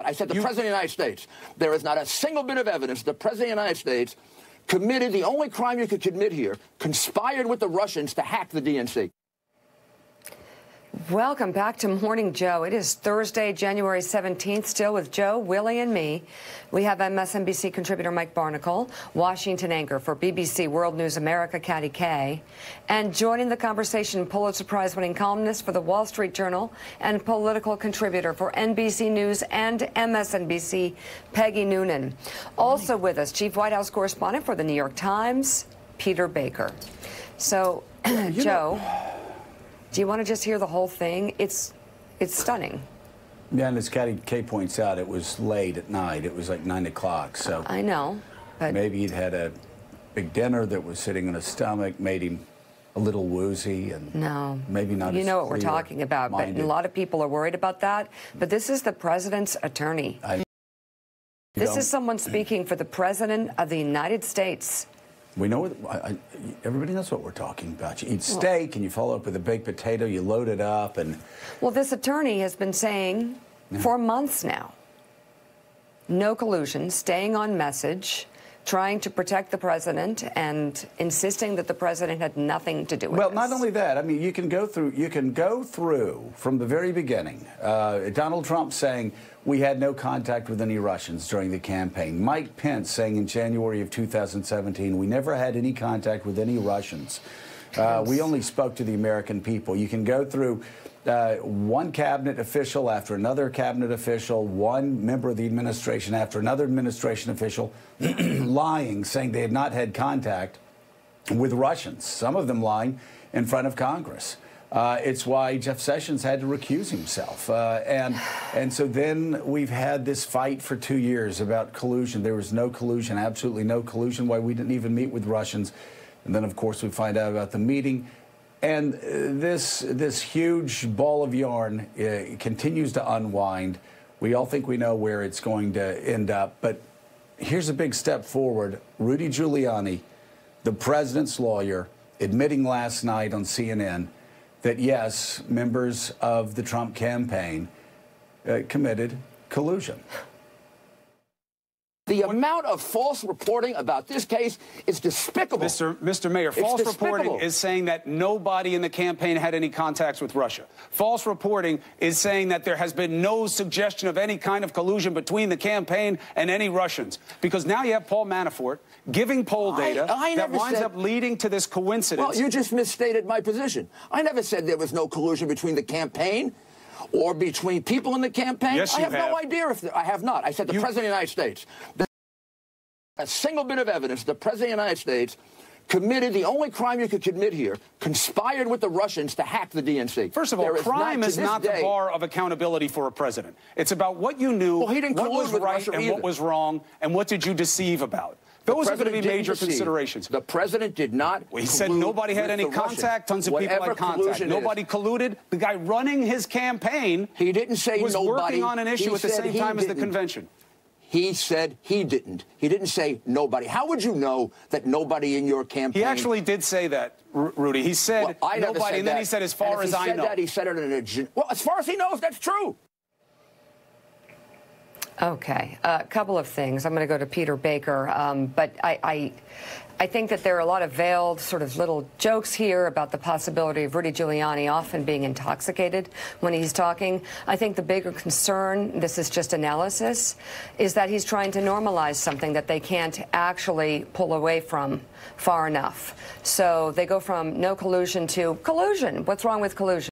I said the President of the United States. There is not a single bit of evidence the President of the United States committed the only crime you could commit here, conspired with the Russians to hack the DNC. Welcome back to Morning Joe. It is Thursday, January 17th, still with Joe, Willie, and me. We have MSNBC contributor Mike Barnicle, Washington anchor for BBC World News America, Katty Kay, and joining the conversation, Pulitzer Prize-winning columnist for the Wall Street Journal and political contributor for NBC News and MSNBC, Peggy Noonan. Also with us, Chief White House correspondent for the New York Times, Peter Baker. So, Joe, do you want to just hear the whole thing? It's stunning. Yeah, and as Katty Kay points out, it was late at night. It was like 9 o'clock. So I know, but maybe he'd had a big dinner that was sitting in his stomach, made him a little woozy, and no, maybe not. You know what we're talking about, but a lot of people are worried about that. But this is the president's attorney. This is someone speaking for the President of the United States. We know, everybody knows what we're talking about. You eat steak and you follow up with a baked potato, you load it up and... Well, this attorney has been saying for months now, no collusion, staying on message, trying to protect the president and insisting that the president had nothing to do with it. Well, not only that, I mean, you can go through from the very beginning. Donald Trump saying we had no contact with any Russians during the campaign. Mike Pence saying in January of 2017, we never had any contact with any Russians. We only spoke to the American people. You can go through one cabinet official after another cabinet official, one member of the administration after another administration official, lying, saying they had not had contact with Russians, some of them lying in front of Congress. It's why Jeff Sessions had to recuse himself. And so then we've had this fight for 2 years about collusion. There was no collusion, absolutely no collusion, why we didn't even meet with Russians. And then, of course, we find out about the meeting. And this huge ball of yarn continues to unwind. We all think we know where it's going to end up. But here's a big step forward. Rudy Giuliani, the president's lawyer, admitting last night on CNN that, yes, members of the Trump campaign committed collusion. The amount of false reporting about this case is despicable. Mr. Mayor, false reporting is saying that nobody in the campaign had any contacts with Russia. False reporting is saying that there has been no suggestion of any kind of collusion between the campaign and any Russians. Because now you have Paul Manafort giving poll data that winds up leading to this coincidence. Well, you just misstated my position. I never said there was no collusion between the campaign or between people in the campaign. Yes, you have no idea if I have not. I said the President of the United States. A single bit of evidence the President of the United States committed the only crime you could commit here, conspired with the Russians to hack the DNC. First of all, crime is not the bar of accountability for a president. It's about what you knew, what was right and what was wrong, and what did you deceive about. Those are going to be major considerations. The president did not. He said nobody had any contact. Tons of people had contact. Nobody colluded. The guy running his campaign he didn't say was nobody. Working on an issue at the same time as the convention. He said he didn't. He didn't say nobody. How would you know that nobody in your campaign... He actually did say that, Rudy. He said nobody, and then he said as far as I know. That, he said it in a... Well, as far as he knows, that's true. Okay, a couple of things. I'm going to go to Peter Baker, but I think that there are a lot of veiled sort of little jokes here about the possibility of Rudy Giuliani often being intoxicated when he's talking. I think the bigger concern, this is just analysis, is that he's trying to normalize something that they can't actually pull away from far enough. So they go from no collusion to collusion. What's wrong with collusion?